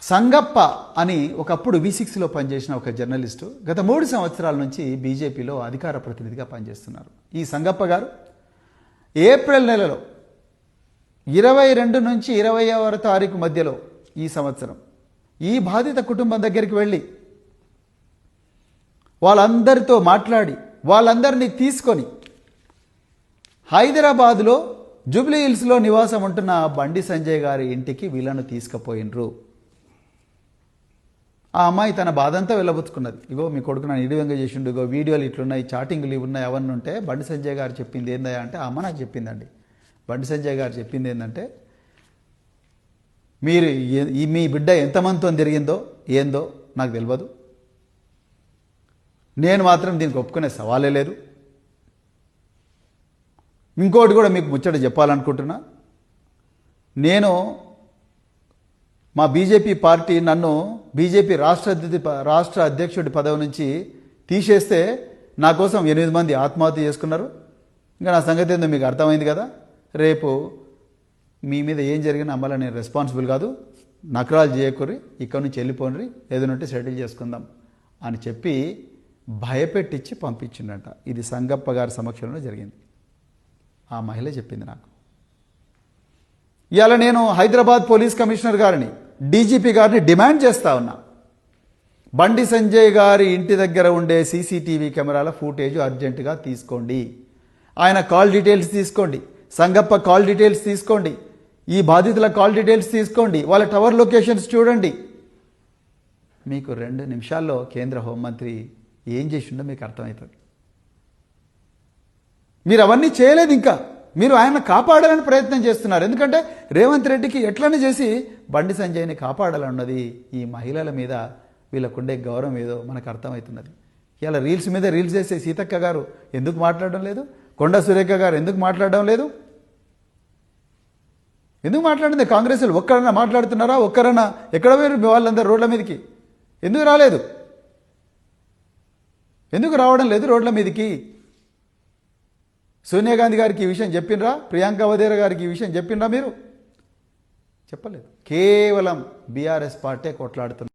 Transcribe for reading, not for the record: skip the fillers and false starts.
సంగప్ప అని ఒకప్పుడు V6లో పనిచేసిన ఒక జర్నలిస్టు గత 3 సంవత్సరాల నుంచి బీజేపీలో అధికార ప్రతినిధిగా పనిచేస్తున్నారు. ఈ సంగప్ప గారు ఏప్రిల్ నెలలో 22 నుంచి 20వ తారీఖు మధ్యలో ఈ సంవత్సరం ఈ బాధిత కుటుంబం దగ్గరికి వెళ్ళి వాళ్ళందరితో మాట్లాడి వాళ్ళందరినీ తీసుకొని హైదరాబాద్లో జూబ్లీ హిల్స్లో నివాసం ఉంటున్న బండి సంజయ్ గారి ఇంటికి వీళ్ళను తీసుకుపోయినరు. ఆ అమ్మాయి తన బాధంతా వెళ్ళబుచ్చుకున్నది. ఇగో మీ కొడుకు నన్ను ఇడివంగా చేసిండు, ఇగో వీడియోలు ఇట్లున్నాయి, చాటింగ్లు ఇవి ఉన్నాయి, అవన్నీ ఉంటే బండి సంజయ్ గారు చెప్పింది ఏందా అంటే ఆ అమ్మ నాకు చెప్పిందండి. బండి సంజయ్ గారు చెప్పింది ఏంటంటే, మీరు మీ బిడ్డ ఎంతమందితో తిరిగిందో ఏందో నాకు తెలియదు, నేను మాత్రం దీనికి ఒప్పుకునే సవాలే లేదు. ఇంకోటి కూడా మీకు ముచ్చట చెప్పాలనుకుంటున్నా, నేను మా బీజేపీ పార్టీ నన్ను బీజేపీ రాష్ట్ర అధ్యక్షుడి పదవి నుంచి తీసేస్తే నా కోసం 8 మంది ఆత్మహత్య చేసుకున్నారు. ఇంకా నా సంగతి ఏందో మీకు అర్థమైంది కదా. రేపు మీ మీద ఏం జరిగినా అమ్మలా నేను రెస్పాన్సిబుల్ కాదు, నకరాలు చేయకూరి, ఇక్కడి నుంచి వెళ్ళిపోండి, ఏదైనా సెటిల్ చేసుకుందాం అని చెప్పి భయపెట్టించి పంపించిండట. ఇది సంగప్ప గారి సమక్షంలో జరిగింది. ఆ మహిళ చెప్పింది నాకు. ఇవాళ నేను హైదరాబాద్ పోలీస్ కమిషనర్ గారిని, డీజీపీ గారిని డిమాండ్ చేస్తా ఉన్నా, బండి సంజయ్ గారి ఇంటి దగ్గర ఉండే సీసీటీవీ కెమెరాల ఫుటేజ్ అర్జెంటుగా తీసుకోండి, ఆయన కాల్ డీటెయిల్స్ తీసుకోండి, సంగప్ప కాల్ డీటెయిల్స్ తీసుకోండి, ఈ బాధితుల కాల్ డీటెయిల్స్ తీసుకోండి, వాళ్ళ టవర్ లొకేషన్స్ చూడండి. మీకు 2 నిమిషాల్లో కేంద్ర హోంమంత్రి ఏం చేసిండో మీకు అర్థమవుతుంది. మీరు అవన్నీ చేయలేదు. ఇంకా మీరు ఆయన కాపాడాలని ప్రయత్నం చేస్తున్నారు. ఎందుకంటే రేవంత్ రెడ్డికి ఎట్లనే చేసి బండి సంజయ్ని కాపాడాలన్నది ఈ మహిళల మీద వీళ్ళకుండే గౌరవం ఏదో మనకు అర్థమవుతున్నది. ఇలా రీల్స్ మీద రీల్స్ చేసే సీతక్క గారు ఎందుకు మాట్లాడడం లేదు? కొండా సురేఖ గారు ఎందుకు మాట్లాడడం లేదు? ఎందుకు మాట్లాడింది? కాంగ్రెస్లు ఒక్కరన్నా మాట్లాడుతున్నారా? ఒక్కరన్నా ఎక్కడ పోయారు మీ వాళ్ళందరూ రోడ్ల మీదకి? ఎందుకు రాలేదు? ఎందుకు రావడం లేదు రోడ్ల మీదకి? సోనియా గాంధీ గారికి ఈ విషయం చెప్పినరా? ప్రియాంక వధేరా గారికి ఈ విషయం చెప్పినరా? మీరు చెప్పలేదు. కేవలం బీఆర్ఎస్ పార్టీ కొట్లాడుతున్నారు.